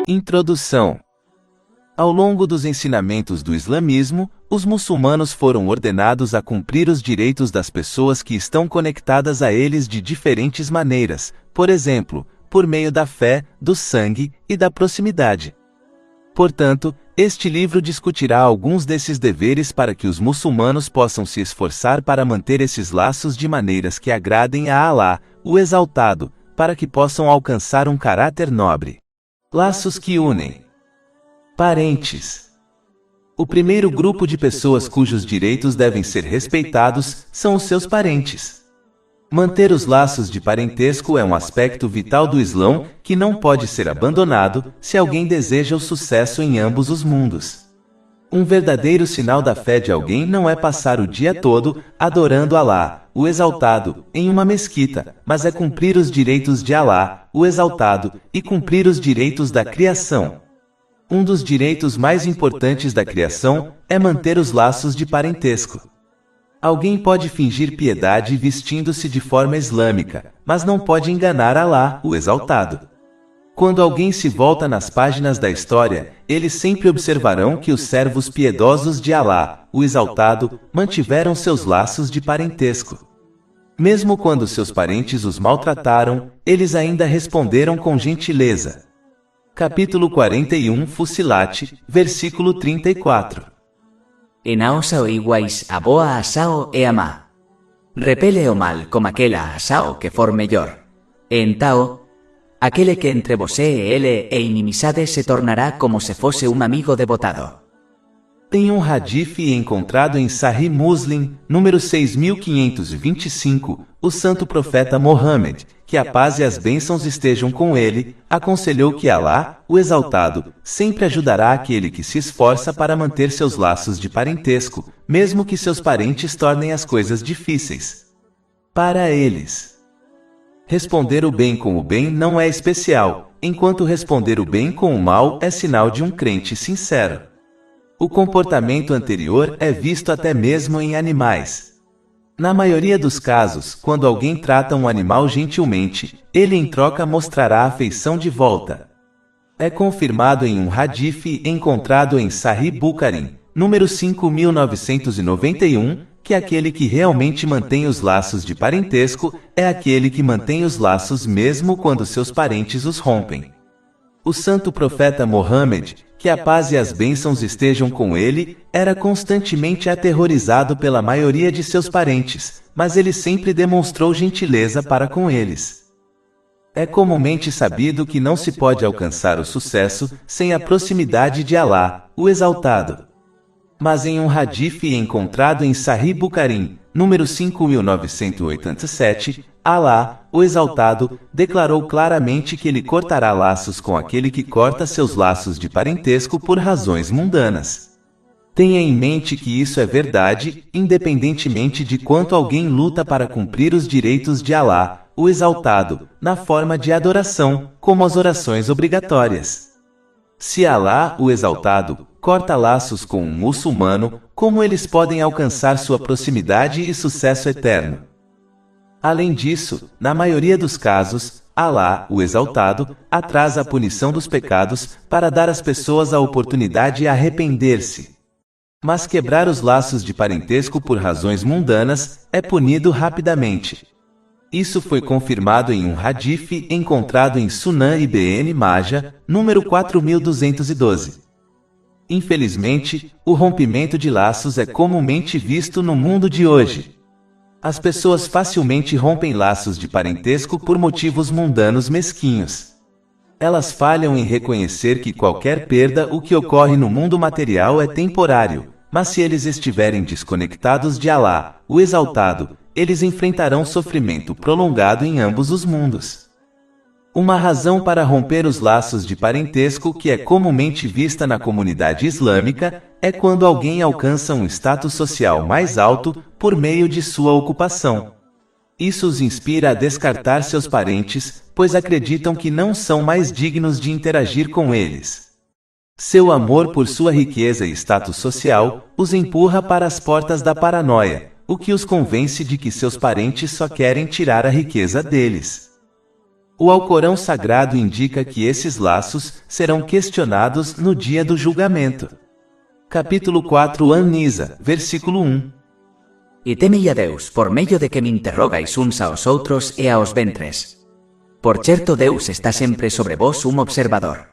Introdução. Ao longo dos ensinamentos do islamismo, os muçulmanos foram ordenados a cumprir os direitos das pessoas que estão conectadas a eles de diferentes maneiras, por exemplo, por meio da fé, do sangue e da proximidade. Portanto, este livro discutirá alguns desses deveres para que os muçulmanos possam se esforçar para manter esses laços de maneiras que agradem a Alá, o Exaltado, para que possam alcançar um caráter nobre. Laços que unem. Parentes. O primeiro grupo de pessoas cujos direitos devem ser respeitados são os seus parentes. Manter os laços de parentesco é um aspecto vital do Islão que não pode ser abandonado se alguém deseja o sucesso em ambos os mundos. Um verdadeiro sinal da fé de alguém não é passar o dia todo adorando Alá, o Exaltado, em uma mesquita, mas é cumprir os direitos de Alá, o Exaltado, e cumprir os direitos da criação. Um dos direitos mais importantes da criação é manter os laços de parentesco. Alguém pode fingir piedade vestindo-se de forma islâmica, mas não pode enganar Alá, o Exaltado. Quando alguém se volta nas páginas da história, eles sempre observarão que os servos piedosos de Alá, o Exaltado, mantiveram seus laços de parentesco. Mesmo quando seus parentes os maltrataram, eles ainda responderam com gentileza. Capítulo 41, Fusilat, versículo 34. Enaos ao iguais a boa asao e a má. Repele o mal como aquela asao que for mellor. E entao, aquele que entre vosé e ele e inimizade se tornará como se fosse um amigo devotado. Tem um hadith encontrado em Sahih Muslim, número 6525, o santo profeta Mohammed, que a paz e as bênçãos estejam com ele, aconselhou que Alá, o Exaltado, sempre ajudará aquele que se esforça para manter seus laços de parentesco, mesmo que seus parentes tornem as coisas difíceis para eles. Responder o bem com o bem não é especial, enquanto responder o bem com o mal é sinal de um crente sincero. O comportamento anterior é visto até mesmo em animais. Na maioria dos casos, quando alguém trata um animal gentilmente, ele em troca mostrará afeição de volta. É confirmado em um hadith encontrado em Sahih Bukhari, número 5991, que aquele que realmente mantém os laços de parentesco é aquele que mantém os laços mesmo quando seus parentes os rompem. O santo profeta Mohammed, que a paz e as bênçãos estejam com ele, era constantemente aterrorizado pela maioria de seus parentes, mas ele sempre demonstrou gentileza para com eles. É comumente sabido que não se pode alcançar o sucesso sem a proximidade de Alá, o Exaltado. Mas em um hadith encontrado em Sahih Bukhari, número 5987, Alá, o Exaltado, declarou claramente que ele cortará laços com aquele que corta seus laços de parentesco por razões mundanas. Tenha em mente que isso é verdade, independentemente de quanto alguém luta para cumprir os direitos de Alá, o Exaltado, na forma de adoração, como as orações obrigatórias. Se Alá, o Exaltado, corta laços com um muçulmano, como eles podem alcançar sua proximidade e sucesso eterno? Além disso, na maioria dos casos, Alá, o Exaltado, atrasa a punição dos pecados para dar às pessoas a oportunidade de arrepender-se. Mas quebrar os laços de parentesco por razões mundanas é punido rapidamente. Isso foi confirmado em um hadith encontrado em Sunan Ibn Majah, número 4212. Infelizmente, o rompimento de laços é comumente visto no mundo de hoje. As pessoas facilmente rompem laços de parentesco por motivos mundanos mesquinhos. Elas falham em reconhecer que qualquer perda o que ocorre no mundo material é temporário, mas se eles estiverem desconectados de Alá, o Exaltado, eles enfrentarão sofrimento prolongado em ambos os mundos. Uma razão para romper os laços de parentesco que é comumente vista na comunidade islâmica é quando alguém alcança um status social mais alto por meio de sua ocupação. Isso os inspira a descartar seus parentes, pois acreditam que não são mais dignos de interagir com eles. Seu amor por sua riqueza e status social os empurra para as portas da paranoia, o que os convence de que seus parentes só querem tirar a riqueza deles. O Alcorão Sagrado indica que esses laços serão questionados no dia do julgamento. Capítulo 4 An-Nisa, versículo 1. E temei a Deus por meio de que me interrogais uns aos outros e aos ventres. Por certo, Deus está sempre sobre vós observador.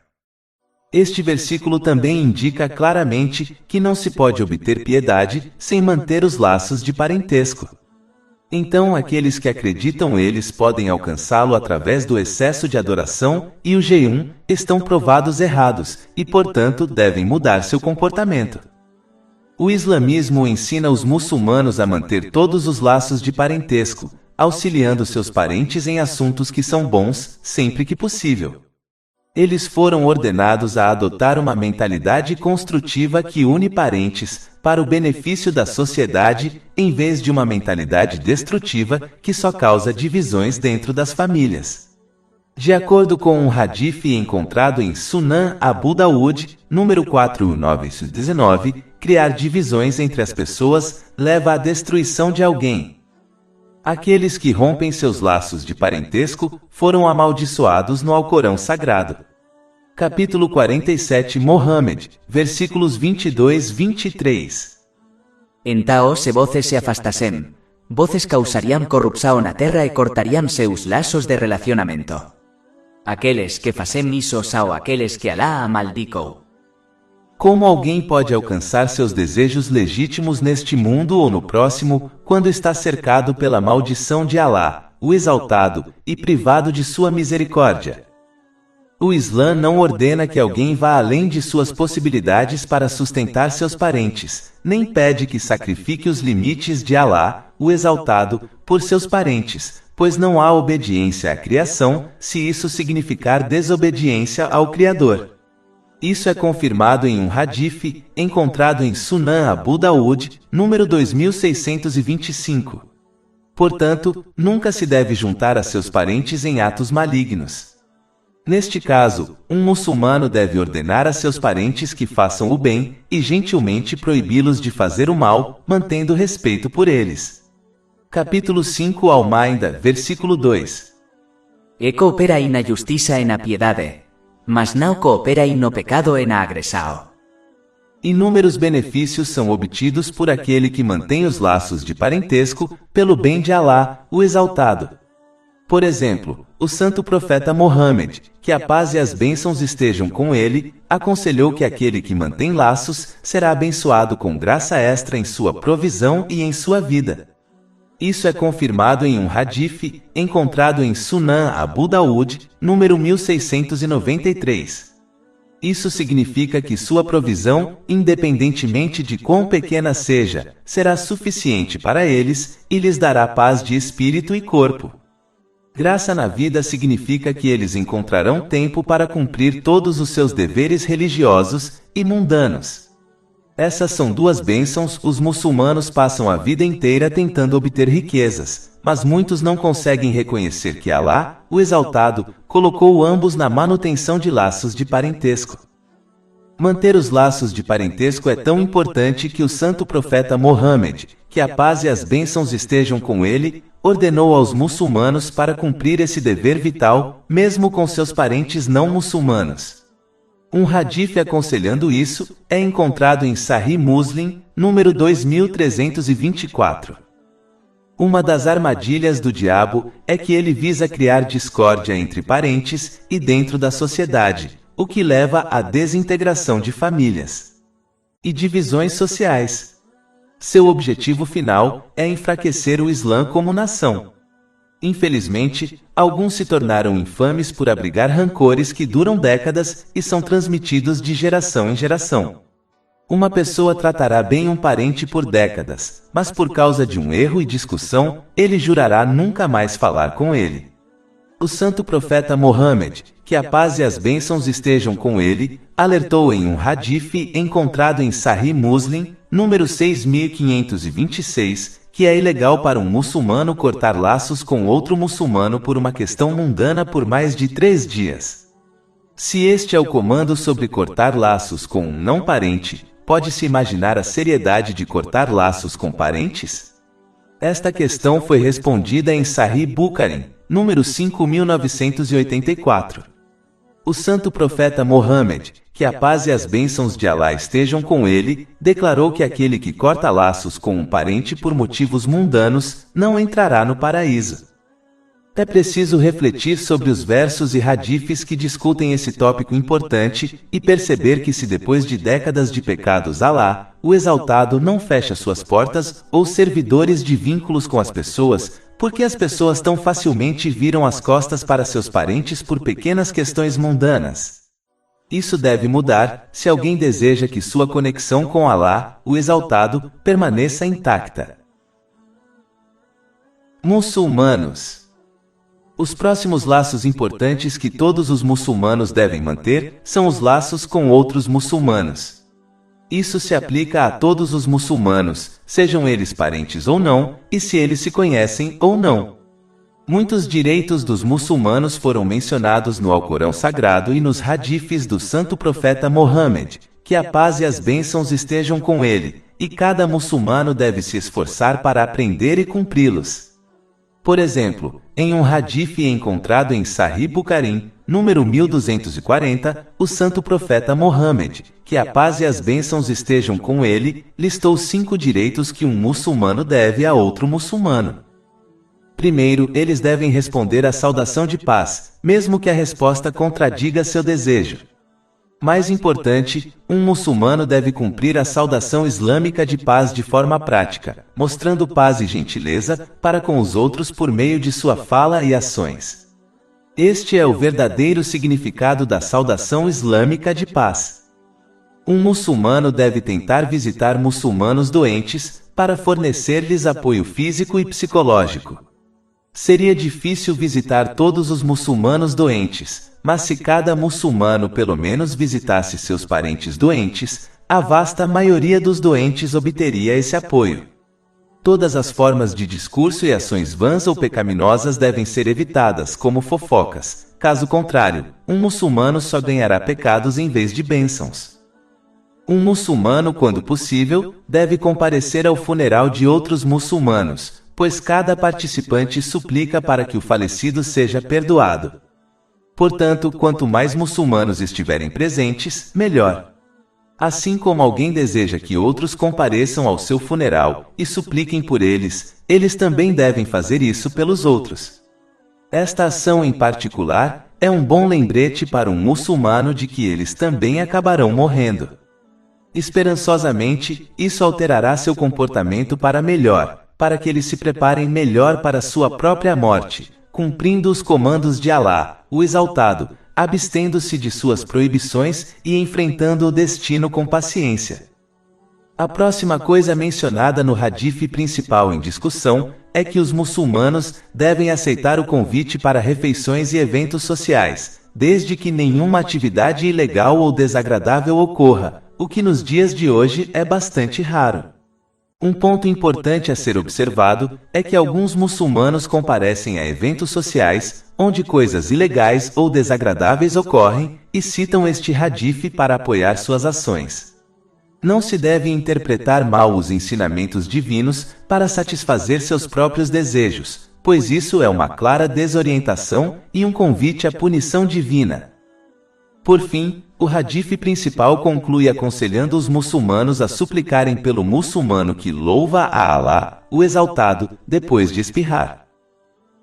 Este versículo também indica claramente que não se pode obter piedade sem manter os laços de parentesco. Então aqueles que acreditam eles podem alcançá-lo através do excesso de adoração e o jejum estão provados errados e, portanto, devem mudar seu comportamento. O islamismo ensina os muçulmanos a manter todos os laços de parentesco, auxiliando seus parentes em assuntos que são bons, sempre que possível. Eles foram ordenados a adotar uma mentalidade construtiva que une parentes, para o benefício da sociedade, em vez de uma mentalidade destrutiva que só causa divisões dentro das famílias. De acordo com um hadith encontrado em Sunan Abu Daud, número 4919, criar divisões entre as pessoas leva à destruição de alguém. Aqueles que rompem seus laços de parentesco foram amaldiçoados no Alcorão Sagrado. Capítulo 47 Mohammed, versículos 22-23. Então, se voces se afastassem, voces causariam corrupção na terra e cortariam seus laços de relacionamento. Aqueles que facem isso são aqueles que Alá amaldicou. Como alguém pode alcançar seus desejos legítimos neste mundo ou no próximo, quando está cercado pela maldição de Alá, o Exaltado, e privado de sua misericórdia? O Islã não ordena que alguém vá além de suas possibilidades para sustentar seus parentes, nem pede que sacrifique os limites de Alá, o Exaltado, por seus parentes, pois não há obediência à criação, se isso significar desobediência ao Criador. Isso é confirmado em um hadith, encontrado em Sunan Abu Daud, número 2625. Portanto, nunca se deve juntar a seus parentes em atos malignos. Neste caso, um muçulmano deve ordenar a seus parentes que façam o bem, e gentilmente proibi-los de fazer o mal, mantendo respeito por eles. Capítulo 5 Al-Maida, versículo 2. E cooperai na justiça e na piedade, mas não cooperai no pecado e na agressão. Inúmeros benefícios são obtidos por aquele que mantém os laços de parentesco, pelo bem de Alá, o Exaltado. Por exemplo, o santo profeta Mohammed, que a paz e as bênçãos estejam com ele, aconselhou que aquele que mantém laços será abençoado com graça extra em sua provisão e em sua vida. Isso é confirmado em um hadith, encontrado em Sunan Abu Daud, número 1693. Isso significa que sua provisão, independentemente de quão pequena seja, será suficiente para eles, e lhes dará paz de espírito e corpo. Graça na vida significa que eles encontrarão tempo para cumprir todos os seus deveres religiosos e mundanos. Essas são duas bênçãos. Os muçulmanos passam a vida inteira tentando obter riquezas, mas muitos não conseguem reconhecer que Alá, o Exaltado, colocou ambos na manutenção de laços de parentesco. Manter os laços de parentesco é tão importante que o santo profeta Mohammed, que a paz e as bênçãos estejam com ele, ordenou aos muçulmanos para cumprir esse dever vital, mesmo com seus parentes não muçulmanos. Um hadith aconselhando isso é encontrado em Sahih Muslim, número 2324. Uma das armadilhas do diabo é que ele visa criar discórdia entre parentes e dentro da sociedade, o que leva à desintegração de famílias e divisões sociais. Seu objetivo final é enfraquecer o Islã como nação. Infelizmente, alguns se tornaram infames por abrigar rancores que duram décadas e são transmitidos de geração em geração. Uma pessoa tratará bem um parente por décadas, mas por causa de um erro e discussão, ele jurará nunca mais falar com ele. O santo profeta Mohammed, que a paz e as bênçãos estejam com ele, alertou em um hadith encontrado em Sahih Muslim, número 6526, que é ilegal para um muçulmano cortar laços com outro muçulmano por uma questão mundana por mais de 3 dias. Se este é o comando sobre cortar laços com um não parente, pode-se imaginar a seriedade de cortar laços com parentes? Esta questão foi respondida em Sahih Bukhari, número 5984. O santo profeta Mohammed, que a paz e as bênçãos de Alá estejam com ele, declarou que aquele que corta laços com um parente por motivos mundanos, não entrará no paraíso. É preciso refletir sobre os versos e hadiths que discutem esse tópico importante e perceber que se depois de décadas de pecados Alá, o Exaltado não fecha suas portas ou servidores de vínculos com as pessoas, porque as pessoas tão facilmente viram as costas para seus parentes por pequenas questões mundanas. Isso deve mudar se alguém deseja que sua conexão com Alá, o Exaltado, permaneça intacta. Muçulmanos. Os próximos laços importantes que todos os muçulmanos devem manter são os laços com outros muçulmanos. Isso se aplica a todos os muçulmanos, sejam eles parentes ou não, e se eles se conhecem ou não. Muitos direitos dos muçulmanos foram mencionados no Alcorão Sagrado e nos hadiths do santo profeta Mohammed, que a paz e as bênçãos estejam com ele, e cada muçulmano deve se esforçar para aprender e cumpri-los. Por exemplo, em um hadith encontrado em Sahih Bukhari, número 1240, o santo profeta Mohammed, que a paz e as bênçãos estejam com ele, listou 5 direitos que um muçulmano deve a outro muçulmano. Primeiro, eles devem responder à saudação de paz, mesmo que a resposta contradiga seu desejo. Mais importante, um muçulmano deve cumprir a saudação islâmica de paz de forma prática, mostrando paz e gentileza para com os outros por meio de sua fala e ações. Este é o verdadeiro significado da saudação islâmica de paz. Um muçulmano deve tentar visitar muçulmanos doentes, para fornecer-lhes apoio físico e psicológico. Seria difícil visitar todos os muçulmanos doentes, mas se cada muçulmano pelo menos visitasse seus parentes doentes, a vasta maioria dos doentes obteria esse apoio. Todas as formas de discurso e ações vãs ou pecaminosas devem ser evitadas, como fofocas. Caso contrário, um muçulmano só ganhará pecados em vez de bênçãos. Um muçulmano, quando possível, deve comparecer ao funeral de outros muçulmanos, pois cada participante suplica para que o falecido seja perdoado. Portanto, quanto mais muçulmanos estiverem presentes, melhor. Assim como alguém deseja que outros compareçam ao seu funeral e supliquem por eles, eles também devem fazer isso pelos outros. Esta ação em particular é um bom lembrete para um muçulmano de que eles também acabarão morrendo. Esperançosamente, isso alterará seu comportamento para melhor, para que eles se preparem melhor para sua própria morte, cumprindo os comandos de Alá, o Exaltado, abstendo-se de suas proibições e enfrentando o destino com paciência. A próxima coisa mencionada no hadith principal em discussão é que os muçulmanos devem aceitar o convite para refeições e eventos sociais, desde que nenhuma atividade ilegal ou desagradável ocorra, o que nos dias de hoje é bastante raro. Um ponto importante a ser observado é que alguns muçulmanos comparecem a eventos sociais, onde coisas ilegais ou desagradáveis ocorrem, e citam este hadith para apoiar suas ações. Não se deve interpretar mal os ensinamentos divinos para satisfazer seus próprios desejos, pois isso é uma clara desorientação e um convite à punição divina. Por fim, o hadith principal conclui aconselhando os muçulmanos a suplicarem pelo muçulmano que louva a Alá, o Exaltado, depois de espirrar.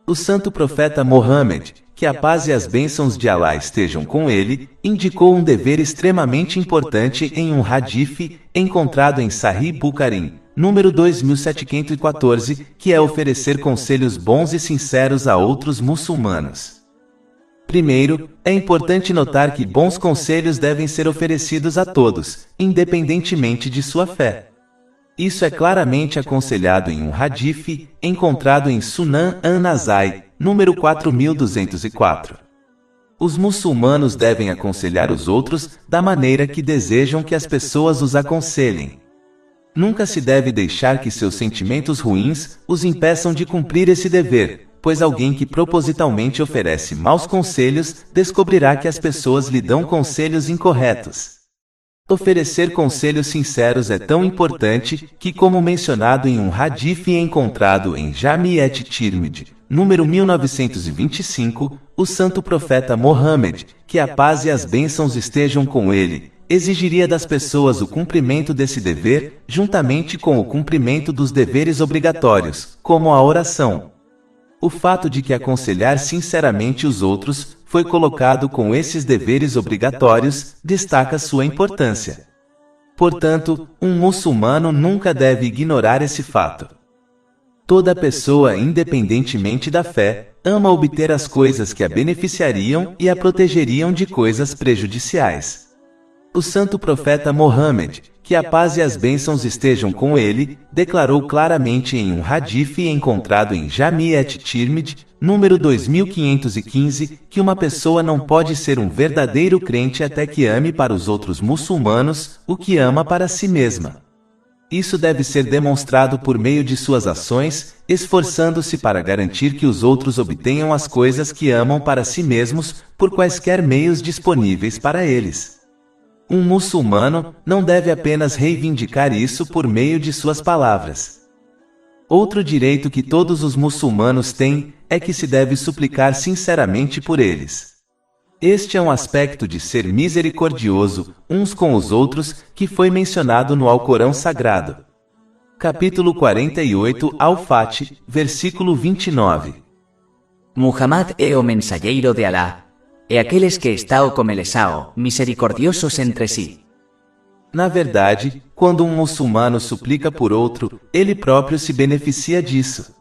O santo profeta Mohammed, que a paz e as bênçãos de Alá estejam com ele, indicou um dever extremamente importante em um hadith encontrado em Sahih Bukhari, número 2714, que é oferecer conselhos bons e sinceros a outros muçulmanos. Primeiro, é importante notar que bons conselhos devem ser oferecidos a todos, independentemente de sua fé. Isso é claramente aconselhado em um hadith encontrado em Sunan an-Nasai, número 4204. Os muçulmanos devem aconselhar os outros da maneira que desejam que as pessoas os aconselhem. Nunca se deve deixar que seus sentimentos ruins os impeçam de cumprir esse dever, pois alguém que propositalmente oferece maus conselhos descobrirá que as pessoas lhe dão conselhos incorretos. Oferecer conselhos sinceros é tão importante que, como mencionado em um hadith encontrado em Jami et Tirmidhi, número 1925, o santo profeta Mohammed, que a paz e as bênçãos estejam com ele, exigiria das pessoas o cumprimento desse dever, juntamente com o cumprimento dos deveres obrigatórios, como a oração. O fato de que aconselhar sinceramente os outros foi colocado com esses deveres obrigatórios destaca sua importância. Portanto, um muçulmano nunca deve ignorar esse fato. Toda pessoa, independentemente da fé, ama obter as coisas que a beneficiariam e a protegeriam de coisas prejudiciais. O santo profeta Mohammed, que a paz e as bênçãos estejam com ele, declarou claramente em um hadith encontrado em Jami' at-Tirmidhi, número 2515, que uma pessoa não pode ser um verdadeiro crente até que ame para os outros muçulmanos o que ama para si mesma. Isso deve ser demonstrado por meio de suas ações, esforçando-se para garantir que os outros obtenham as coisas que amam para si mesmos, por quaisquer meios disponíveis para eles. Um muçulmano não deve apenas reivindicar isso por meio de suas palavras. Outro direito que todos os muçulmanos têm é que se deve suplicar sinceramente por eles. Este é um aspecto de ser misericordioso uns com os outros que foi mencionado no Alcorão Sagrado. Capítulo 48 Al-Fat, versículo 29. Muhammad é o mensageiro de Alá, e aqueles que estão com ele são misericordiosos entre si. Na verdade, quando um muçulmano suplica por outro, ele próprio se beneficia disso.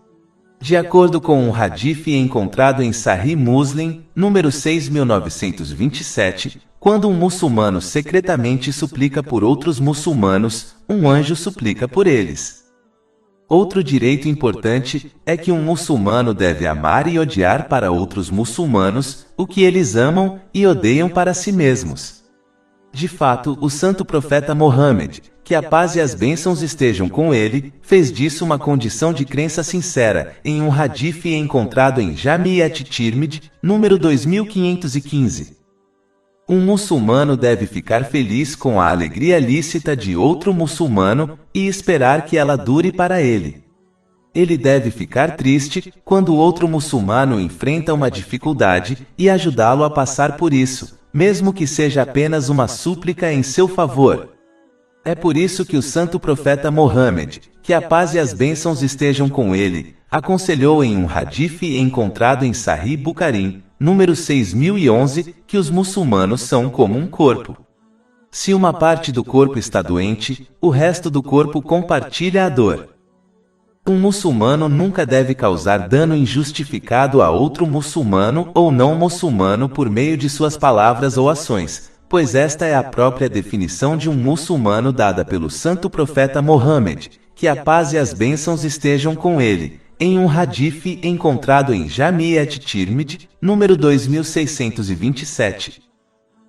De acordo com um hadith encontrado em Sahih Muslim, número 6927, quando um muçulmano secretamente suplica por outros muçulmanos, um anjo suplica por eles. Outro direito importante é que um muçulmano deve amar e odiar para outros muçulmanos o que eles amam e odeiam para si mesmos. De fato, o santo profeta Mohammed, que a paz e as bênçãos estejam com ele, fez disso uma condição de crença sincera, em um hadith encontrado em Jami' at-Tirmidhi, número 2515. Um muçulmano deve ficar feliz com a alegria lícita de outro muçulmano e esperar que ela dure para ele. Ele deve ficar triste quando outro muçulmano enfrenta uma dificuldade e ajudá-lo a passar por isso, mesmo que seja apenas uma súplica em seu favor. É por isso que o santo profeta Mohammed, que a paz e as bênçãos estejam com ele, aconselhou em um hadith encontrado em Sahih Bukhari, número 6011, que os muçulmanos são como um corpo. Se uma parte do corpo está doente, o resto do corpo compartilha a dor. Um muçulmano nunca deve causar dano injustificado a outro muçulmano ou não muçulmano por meio de suas palavras ou ações, pois esta é a própria definição de um muçulmano dada pelo santo profeta Mohammed, que a paz e as bênçãos estejam com ele, em um hadith encontrado em Jami' at-Tirmidhi, número 2627.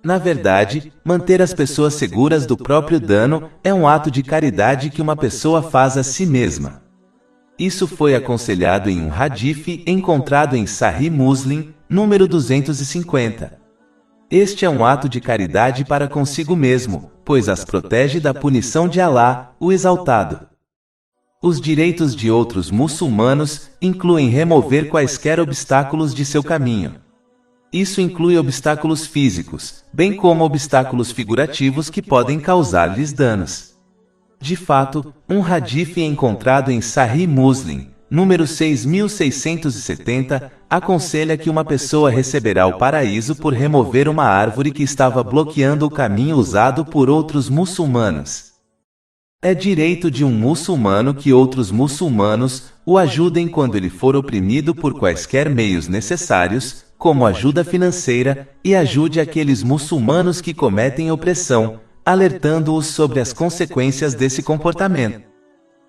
Na verdade, manter as pessoas seguras do próprio dano é um ato de caridade que uma pessoa faz a si mesma. Isso foi aconselhado em um hadith encontrado em Sahih Muslim, número 250. Este é um ato de caridade para consigo mesmo, pois as protege da punição de Alá, o Exaltado. Os direitos de outros muçulmanos incluem remover quaisquer obstáculos de seu caminho. Isso inclui obstáculos físicos, bem como obstáculos figurativos que podem causar-lhes danos. De fato, um hadith encontrado em Sahih Muslim, número 6670, aconselha que uma pessoa receberá o paraíso por remover uma árvore que estava bloqueando o caminho usado por outros muçulmanos. É direito de um muçulmano que outros muçulmanos o ajudem quando ele for oprimido por quaisquer meios necessários, como ajuda financeira, e ajude aqueles muçulmanos que cometem opressão, alertando-os sobre as consequências desse comportamento.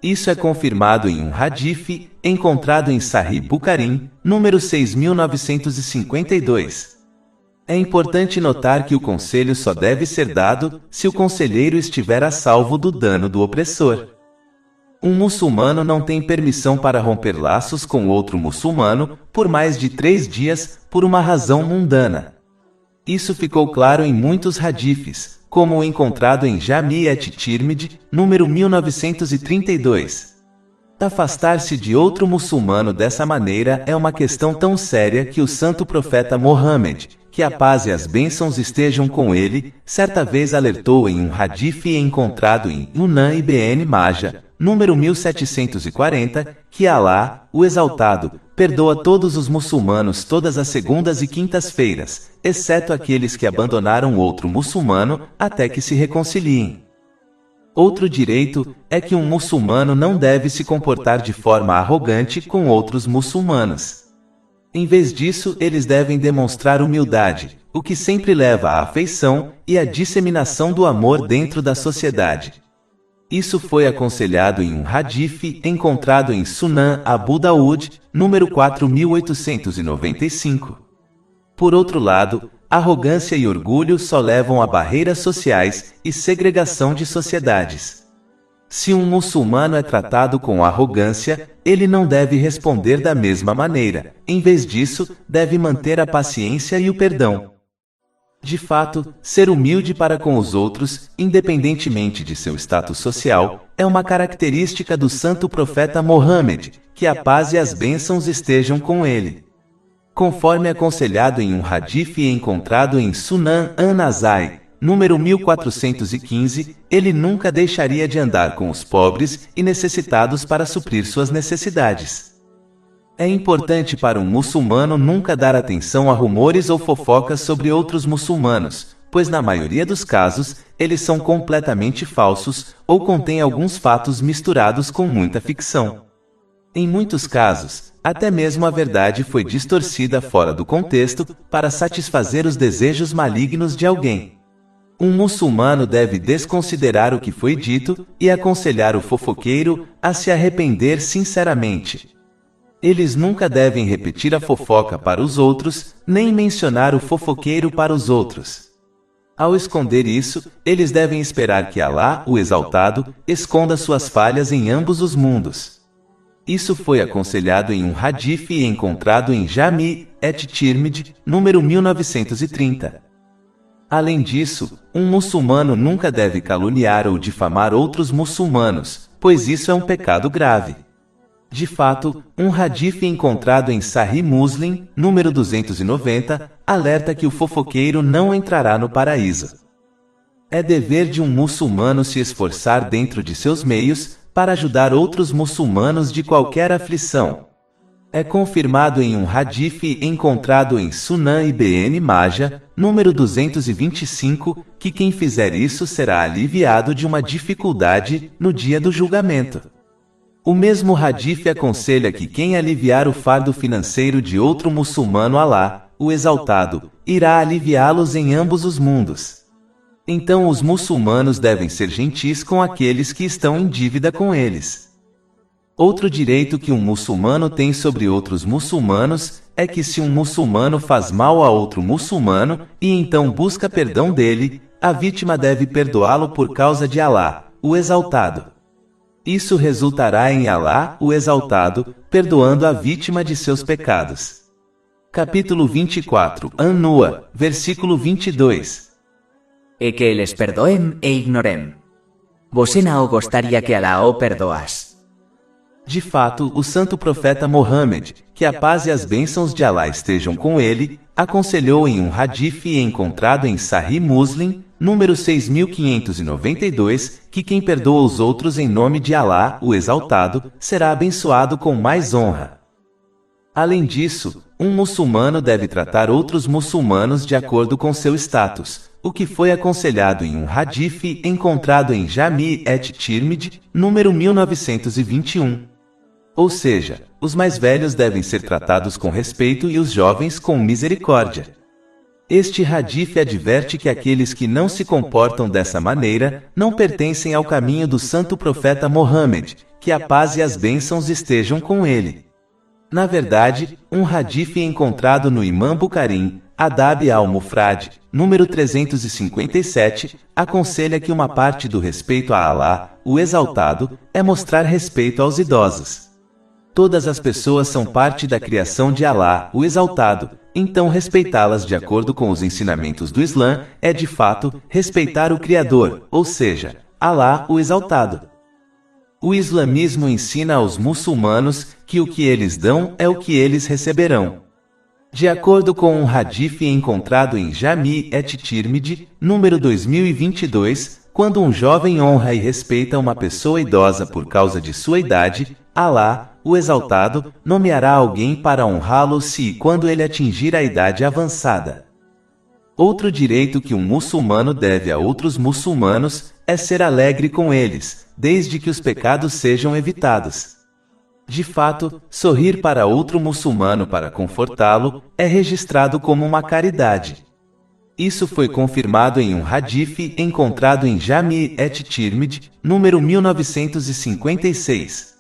Isso é confirmado em um hadith encontrado em Sahih Bukhari, número 6952. É importante notar que o conselho só deve ser dado se o conselheiro estiver a salvo do dano do opressor. Um muçulmano não tem permissão para romper laços com outro muçulmano por mais de 3 dias, por uma razão mundana. Isso ficou claro em muitos hadiths, como o encontrado em Jami' at-Tirmidhi, número 1932. Afastar-se de outro muçulmano dessa maneira é uma questão tão séria que o santo profeta Mohammed, que a paz e as bênçãos estejam com ele, certa vez alertou em um hadith encontrado em Sunan Ibn Majah, número 1740, que Alá, o Exaltado, perdoa todos os muçulmanos todas as segundas e quintas-feiras, exceto aqueles que abandonaram outro muçulmano, até que se reconciliem. Outro direito é que um muçulmano não deve se comportar de forma arrogante com outros muçulmanos. Em vez disso, eles devem demonstrar humildade, o que sempre leva à afeição e à disseminação do amor dentro da sociedade. Isso foi aconselhado em um hadith encontrado em Sunan Abu Daud, número 4895. Por outro lado, arrogância e orgulho só levam a barreiras sociais e segregação de sociedades. Se um muçulmano é tratado com arrogância, ele não deve responder da mesma maneira. Em vez disso, deve manter a paciência e o perdão. De fato, ser humilde para com os outros, independentemente de seu status social, é uma característica do santo profeta Mohammed, que a paz e as bênçãos estejam com ele. Conforme aconselhado em um hadith encontrado em Sunan An-Nasai, número 1415, ele nunca deixaria de andar com os pobres e necessitados para suprir suas necessidades. É importante para um muçulmano nunca dar atenção a rumores ou fofocas sobre outros muçulmanos, pois na maioria dos casos, eles são completamente falsos ou contêm alguns fatos misturados com muita ficção. Em muitos casos, até mesmo a verdade foi distorcida fora do contexto para satisfazer os desejos malignos de alguém. Um muçulmano deve desconsiderar o que foi dito e aconselhar o fofoqueiro a se arrepender sinceramente. Eles nunca devem repetir a fofoca para os outros, nem mencionar o fofoqueiro para os outros. Ao esconder isso, eles devem esperar que Alá, o Exaltado, esconda suas falhas em ambos os mundos. Isso foi aconselhado em um hadith encontrado em Jami' et-Tirmidhi, número 1930. Além disso, um muçulmano nunca deve caluniar ou difamar outros muçulmanos, pois isso é um pecado grave. De fato, um hadith encontrado em Sahih Muslim, número 290, alerta que o fofoqueiro não entrará no paraíso. É dever de um muçulmano se esforçar dentro de seus meios, para ajudar outros muçulmanos de qualquer aflição. É confirmado em um hadith encontrado em Sunan Ibn Majah, número 225, que quem fizer isso será aliviado de uma dificuldade no dia do julgamento. O mesmo hadith aconselha que quem aliviar o fardo financeiro de outro muçulmano Alá, o Exaltado, irá aliviá-los em ambos os mundos. Então os muçulmanos devem ser gentis com aqueles que estão em dívida com eles. Outro direito que um muçulmano tem sobre outros muçulmanos é que se um muçulmano faz mal a outro muçulmano e então busca perdão dele, a vítima deve perdoá-lo por causa de Alá, o Exaltado. Isso resultará em Alá, o Exaltado, perdoando a vítima de seus pecados. Capítulo 24, An-Nua, versículo 22. E que eles perdoem e ignorem. Você não gostaria que Alá o perdoas. De fato, o santo profeta Mohammed, que a paz e as bênçãos de Alá estejam com ele, aconselhou em um hadith encontrado em Sahih Muslim, número 6592, que quem perdoa os outros em nome de Alá, o Exaltado, será abençoado com mais honra. Além disso, um muçulmano deve tratar outros muçulmanos de acordo com seu status, o que foi aconselhado em um hadith encontrado em Jami' et-Tirmidhi, número 1921. Ou seja, os mais velhos devem ser tratados com respeito e os jovens com misericórdia. Este hadith adverte que aqueles que não se comportam dessa maneira não pertencem ao caminho do santo profeta Mohammed, que a paz e as bênçãos estejam com ele. Na verdade, um hadith encontrado no Imam Bukhari, Adab al-Mufrad, número 357, aconselha que uma parte do respeito a Alá, o Exaltado, é mostrar respeito aos idosos. Todas as pessoas são parte da criação de Alá, o Exaltado, então respeitá-las de acordo com os ensinamentos do Islã é de fato respeitar o Criador, ou seja, Alá, o Exaltado. O islamismo ensina aos muçulmanos que o que eles dão é o que eles receberão. De acordo com um hadith encontrado em Jami' et-Tirmidhi, número 2022, quando um jovem honra e respeita uma pessoa idosa por causa de sua idade, Alá, o Exaltado, nomeará alguém para honrá-lo se e quando ele atingir a idade avançada. Outro direito que um muçulmano deve a outros muçulmanos é ser alegre com eles, desde que os pecados sejam evitados. De fato, sorrir para outro muçulmano para confortá-lo é registrado como uma caridade. Isso foi confirmado em um hadith encontrado em Jami' et-Tirmidhi, número 1956.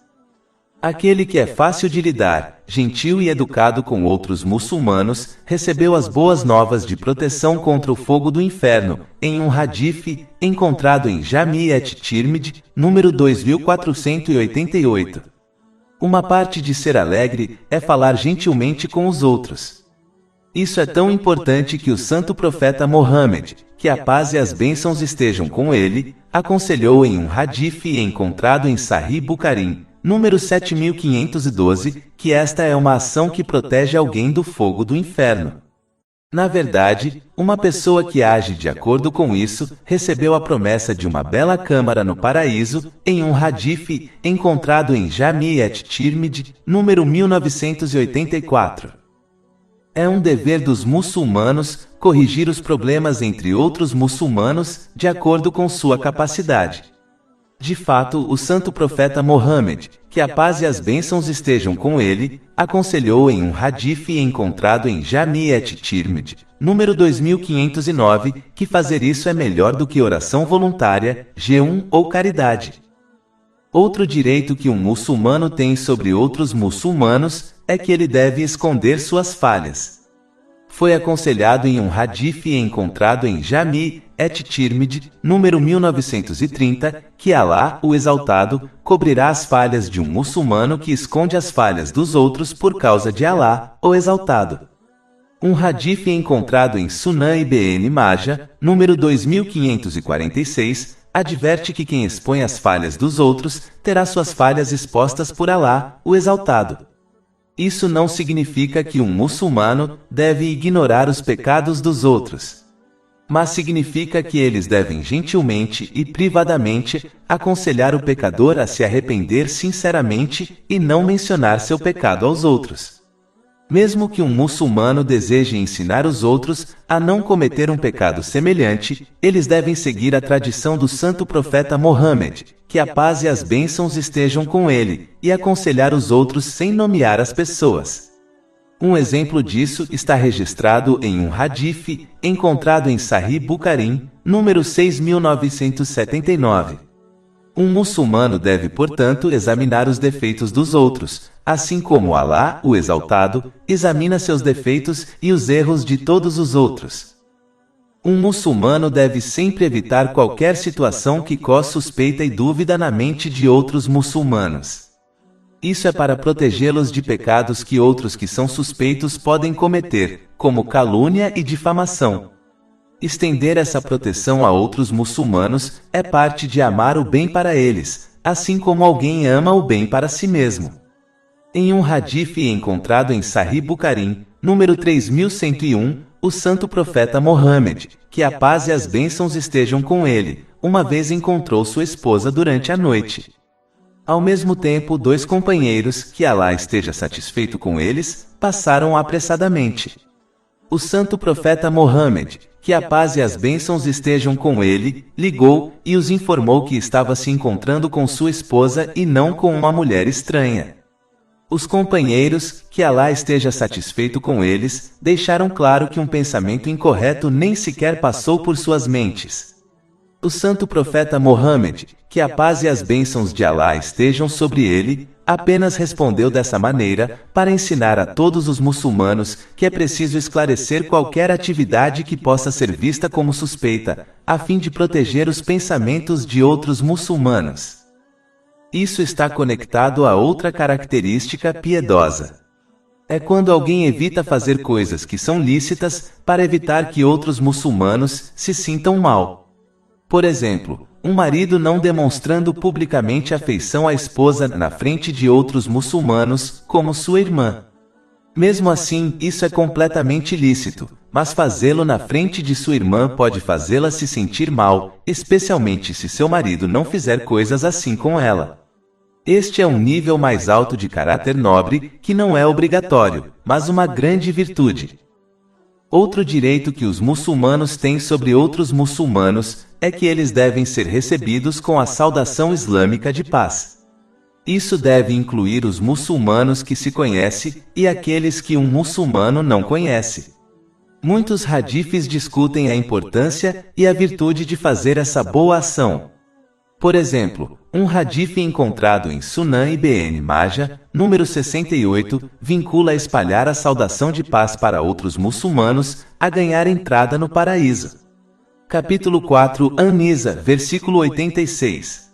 Aquele que é fácil de lidar, gentil e educado com outros muçulmanos, recebeu as boas novas de proteção contra o fogo do inferno, em um hadith encontrado em Jami' et-Tirmidhi, número 2488. Uma parte de ser alegre é falar gentilmente com os outros. Isso é tão importante que o santo profeta Mohammed, que a paz e as bênçãos estejam com ele, aconselhou em um hadith encontrado em Sahih Bukhari, número 7512, que esta é uma ação que protege alguém do fogo do inferno. Na verdade, uma pessoa que age de acordo com isso, recebeu a promessa de uma bela câmara no paraíso, em um hadith encontrado em Jami' et-Tirmidhi, número 1984. É um dever dos muçulmanos corrigir os problemas entre outros muçulmanos, de acordo com sua capacidade. De fato, o santo profeta Mohammed, que a paz e as bênçãos estejam com ele, aconselhou em um hadith encontrado em Jami' et-Tirmidhi, número 2509, que fazer isso é melhor do que oração voluntária, jejum ou caridade. Outro direito que um muçulmano tem sobre outros muçulmanos é que ele deve esconder suas falhas. Foi aconselhado em um hadith encontrado em Jami' et-Tirmidhi, número 1930, que Alá, o Exaltado, cobrirá as falhas de um muçulmano que esconde as falhas dos outros por causa de Alá, o Exaltado. Um hadith encontrado em Sunan Ibn Majah, número 2546, adverte que quem expõe as falhas dos outros terá suas falhas expostas por Alá, o Exaltado. Isso não significa que um muçulmano deve ignorar os pecados dos outros, mas significa que eles devem gentilmente e privadamente aconselhar o pecador a se arrepender sinceramente e não mencionar seu pecado aos outros. Mesmo que um muçulmano deseje ensinar os outros a não cometer um pecado semelhante, eles devem seguir a tradição do santo profeta Mohammed, que a paz e as bênçãos estejam com ele, e aconselhar os outros sem nomear as pessoas. Um exemplo disso está registrado em um hadith encontrado em Sahih Bukhari, número 6979. Um muçulmano deve, portanto, examinar os defeitos dos outros, assim como Alá, o Exaltado, examina seus defeitos e os erros de todos os outros. Um muçulmano deve sempre evitar qualquer situação que cause suspeita e dúvida na mente de outros muçulmanos. Isso é para protegê-los de pecados que outros que são suspeitos podem cometer, como calúnia e difamação. Estender essa proteção a outros muçulmanos é parte de amar o bem para eles, assim como alguém ama o bem para si mesmo. Em um hadith encontrado em Sahih Bukhari, número 3101, o santo profeta Mohammed, que a paz e as bênçãos estejam com ele, uma vez encontrou sua esposa durante a noite. Ao mesmo tempo, dois companheiros, que Alá esteja satisfeito com eles, passaram apressadamente. O santo profeta Mohammed, que a paz e as bênçãos estejam com ele, ligou e os informou que estava se encontrando com sua esposa e não com uma mulher estranha. Os companheiros, que Alá esteja satisfeito com eles, deixaram claro que um pensamento incorreto nem sequer passou por suas mentes. O santo profeta Mohammed, que a paz e as bênçãos de Alá estejam sobre ele, apenas respondeu dessa maneira, para ensinar a todos os muçulmanos que é preciso esclarecer qualquer atividade que possa ser vista como suspeita, a fim de proteger os pensamentos de outros muçulmanos. Isso está conectado a outra característica piedosa. É quando alguém evita fazer coisas que são lícitas, para evitar que outros muçulmanos se sintam mal. Por exemplo, um marido não demonstrando publicamente afeição à esposa na frente de outros muçulmanos, como sua irmã. Mesmo assim, isso é completamente lícito, mas fazê-lo na frente de sua irmã pode fazê-la se sentir mal, especialmente se seu marido não fizer coisas assim com ela. Este é um nível mais alto de caráter nobre, que não é obrigatório, mas uma grande virtude. Outro direito que os muçulmanos têm sobre outros muçulmanos é que eles devem ser recebidos com a saudação islâmica de paz. Isso deve incluir os muçulmanos que se conhece e aqueles que um muçulmano não conhece. Muitos hadiths discutem a importância e a virtude de fazer essa boa ação. Por exemplo, um hadith encontrado em Sunan Ibn Majah, número 68, vincula espalhar a saudação de paz para outros muçulmanos a ganhar entrada no paraíso. Capítulo 4, An-Nisa, versículo 86.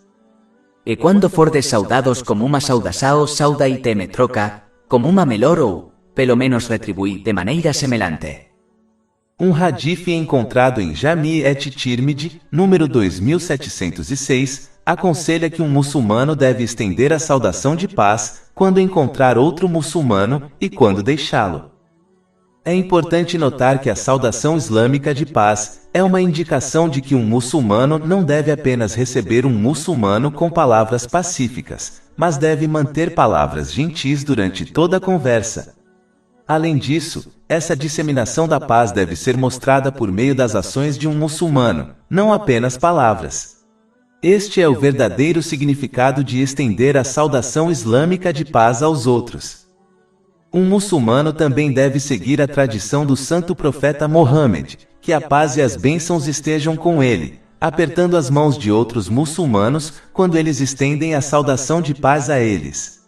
E quando fordes saudados como uma saudação, saudai me troca, como uma melhor ou, pelo menos retribui, de maneira semelhante. Um hadith encontrado em Jami et-Tirmidhi, número 2706, aconselha que um muçulmano deve estender a saudação de paz quando encontrar outro muçulmano e quando deixá-lo. É importante notar que a saudação islâmica de paz é uma indicação de que um muçulmano não deve apenas receber um muçulmano com palavras pacíficas, mas deve manter palavras gentis durante toda a conversa. Além disso, essa disseminação da paz deve ser mostrada por meio das ações de um muçulmano, não apenas palavras. Este é o verdadeiro significado de estender a saudação islâmica de paz aos outros. Um muçulmano também deve seguir a tradição do santo profeta Mohammed, que a paz e as bênçãos estejam com ele, apertando as mãos de outros muçulmanos quando eles estendem a saudação de paz a eles.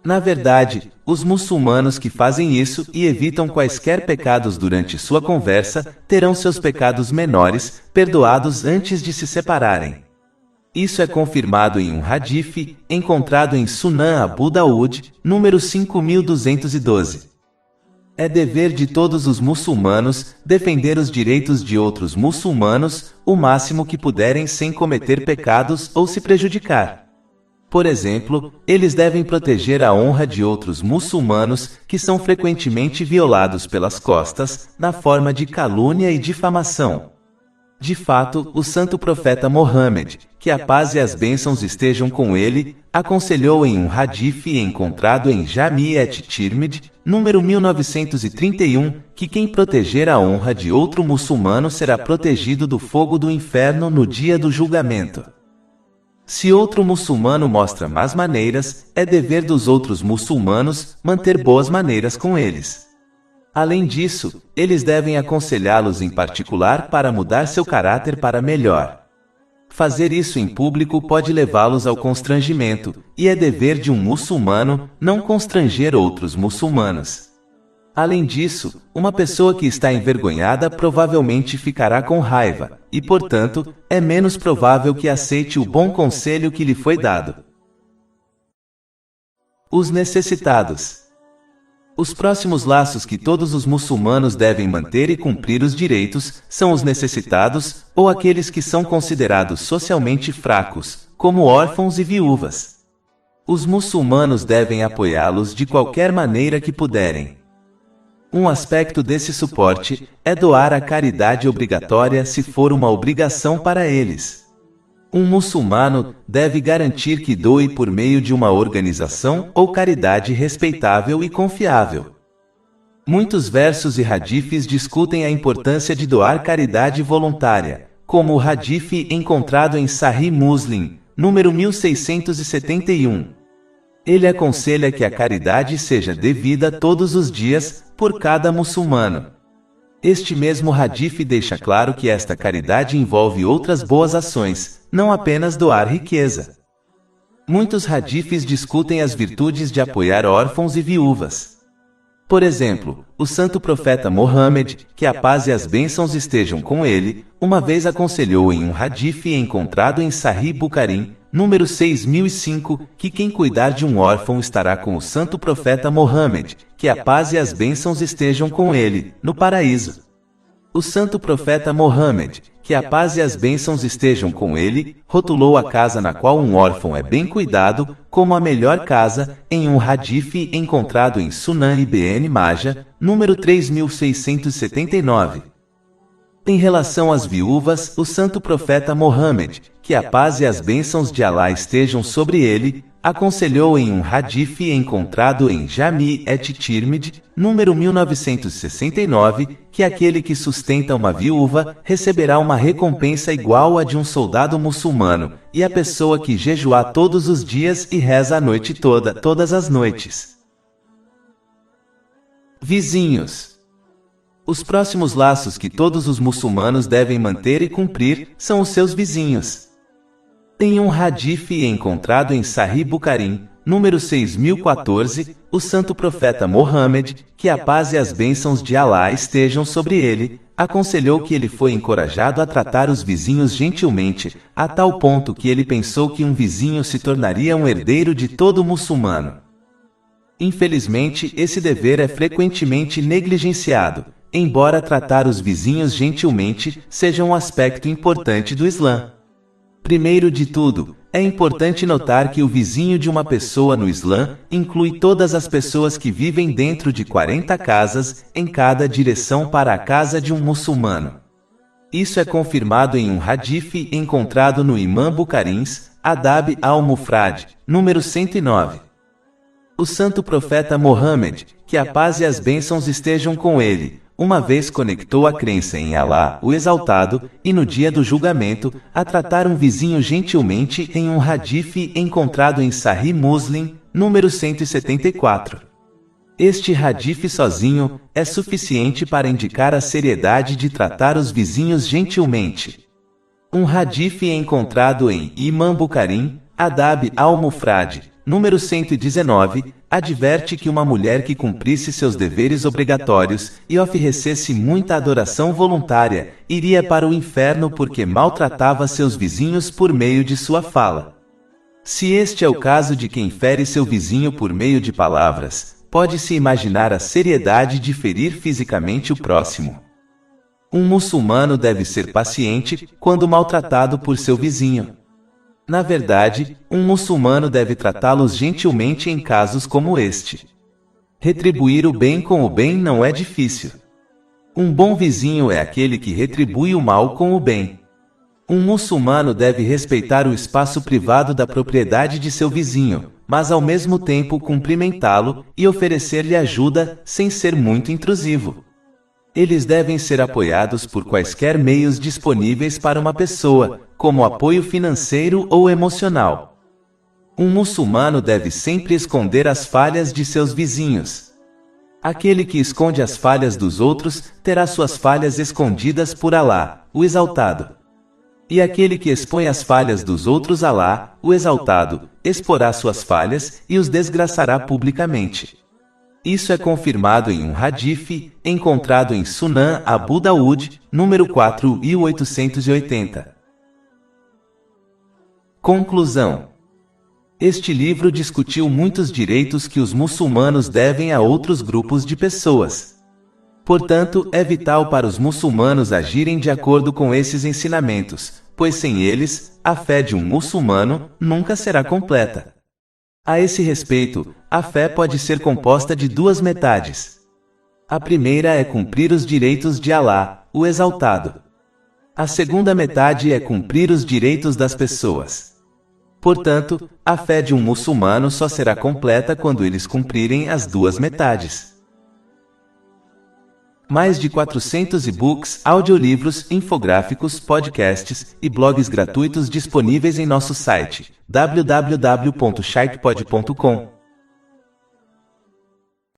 Na verdade, os muçulmanos que fazem isso e evitam quaisquer pecados durante sua conversa terão seus pecados menores perdoados antes de se separarem. Isso é confirmado em um hadith encontrado em Sunan Abu Daud, número 5212. É dever de todos os muçulmanos defender os direitos de outros muçulmanos o máximo que puderem sem cometer pecados ou se prejudicar. Por exemplo, eles devem proteger a honra de outros muçulmanos que são frequentemente violados pelas costas, na forma de calúnia e difamação. De fato, o santo profeta Mohammed, que a paz e as bênçãos estejam com ele, aconselhou em um hadith encontrado em Jami et-Tirmidhi, número 1931, que quem proteger a honra de outro muçulmano será protegido do fogo do inferno no dia do julgamento. Se outro muçulmano mostra más maneiras, é dever dos outros muçulmanos manter boas maneiras com eles. Além disso, eles devem aconselhá-los em particular para mudar seu caráter para melhor. Fazer isso em público pode levá-los ao constrangimento, e é dever de um muçulmano não constranger outros muçulmanos. Além disso, uma pessoa que está envergonhada provavelmente ficará com raiva, e portanto, é menos provável que aceite o bom conselho que lhe foi dado. Os necessitados. Os próximos laços que todos os muçulmanos devem manter e cumprir os direitos são os necessitados, ou aqueles que são considerados socialmente fracos, como órfãos e viúvas. Os muçulmanos devem apoiá-los de qualquer maneira que puderem. Um aspecto desse suporte é doar a caridade obrigatória se for uma obrigação para eles. Um muçulmano deve garantir que doe por meio de uma organização ou caridade respeitável e confiável. Muitos versos e hadiths discutem a importância de doar caridade voluntária, como o hadith encontrado em Sahih Muslim, número 1671. Ele aconselha que a caridade seja devida todos os dias, por cada muçulmano. Este mesmo hadith deixa claro que esta caridade envolve outras boas ações, não apenas doar riqueza. Muitos hadiths discutem as virtudes de apoiar órfãos e viúvas. Por exemplo, o santo profeta Mohammed, que a paz e as bênçãos estejam com ele, uma vez aconselhou em um hadith encontrado em Sahih Bukhari, número 6005, que quem cuidar de um órfão estará com o santo profeta Mohammed, que a paz e as bênçãos estejam com ele, no paraíso. O santo profeta Mohammed, que a paz e as bênçãos estejam com ele, rotulou a casa na qual um órfão é bem cuidado, como a melhor casa, em um hadith encontrado em Sunan Ibn Majah, número 3679. Em relação às viúvas, o santo profeta Mohammed, que a paz e as bênçãos de Alá estejam sobre ele, aconselhou em um hadith encontrado em Jami' et-Tirmidhi, número 1969, que aquele que sustenta uma viúva receberá uma recompensa igual à de um soldado muçulmano, e a pessoa que jejuar todos os dias e reza a noite toda, todas as noites. Vizinhos. Os próximos laços que todos os muçulmanos devem manter e cumprir são os seus vizinhos. Em um hadith encontrado em Sahih Bukhari, número 6014, o santo profeta Mohammed, que a paz e as bênçãos de Alá estejam sobre ele, aconselhou que ele foi encorajado a tratar os vizinhos gentilmente, a tal ponto que ele pensou que um vizinho se tornaria um herdeiro de todo muçulmano. Infelizmente, esse dever é frequentemente negligenciado, embora tratar os vizinhos gentilmente seja um aspecto importante do Islã. Primeiro de tudo, é importante notar que o vizinho de uma pessoa no Islã inclui todas as pessoas que vivem dentro de 40 casas, em cada direção para a casa de um muçulmano. Isso é confirmado em um hadith encontrado no Imam Bukhari's Adab al-Mufrad, número 109. O santo profeta Mohammed, que a paz e as bênçãos estejam com ele, uma vez conectou a crença em Alá, o Exaltado, e no dia do julgamento, a tratar um vizinho gentilmente em um hadith encontrado em Sahih Muslim, número 174. Este hadith sozinho é suficiente para indicar a seriedade de tratar os vizinhos gentilmente. Um hadith encontrado em Imam Bukhari, Adab al-Mufrad, número 119, adverte que uma mulher que cumprisse seus deveres obrigatórios e oferecesse muita adoração voluntária, iria para o inferno porque maltratava seus vizinhos por meio de sua fala. Se este é o caso de quem fere seu vizinho por meio de palavras, pode-se imaginar a seriedade de ferir fisicamente o próximo. Um muçulmano deve ser paciente quando maltratado por seu vizinho. Na verdade, um muçulmano deve tratá-los gentilmente em casos como este. Retribuir o bem com o bem não é difícil. Um bom vizinho é aquele que retribui o mal com o bem. Um muçulmano deve respeitar o espaço privado da propriedade de seu vizinho, mas ao mesmo tempo cumprimentá-lo e oferecer-lhe ajuda sem ser muito intrusivo. Eles devem ser apoiados por quaisquer meios disponíveis para uma pessoa, como apoio financeiro ou emocional. Um muçulmano deve sempre esconder as falhas de seus vizinhos. Aquele que esconde as falhas dos outros terá suas falhas escondidas por Alá, o Exaltado. E aquele que expõe as falhas dos outros Alá, o Exaltado, exporá suas falhas e os desgraçará publicamente. Isso é confirmado em um hadith encontrado em Sunan Abu Daud, número 4880. Conclusão. Este livro discutiu muitos direitos que os muçulmanos devem a outros grupos de pessoas. Portanto, é vital para os muçulmanos agirem de acordo com esses ensinamentos, pois sem eles, a fé de um muçulmano nunca será completa. A esse respeito, a fé pode ser composta de duas metades. A primeira é cumprir os direitos de Alá, o Exaltado. A segunda metade é cumprir os direitos das pessoas. Portanto, a fé de um muçulmano só será completa quando eles cumprirem as duas metades. Mais de 400 e-books, audiolivros, infográficos, podcasts e blogs gratuitos disponíveis em nosso site www.shaikpod.com.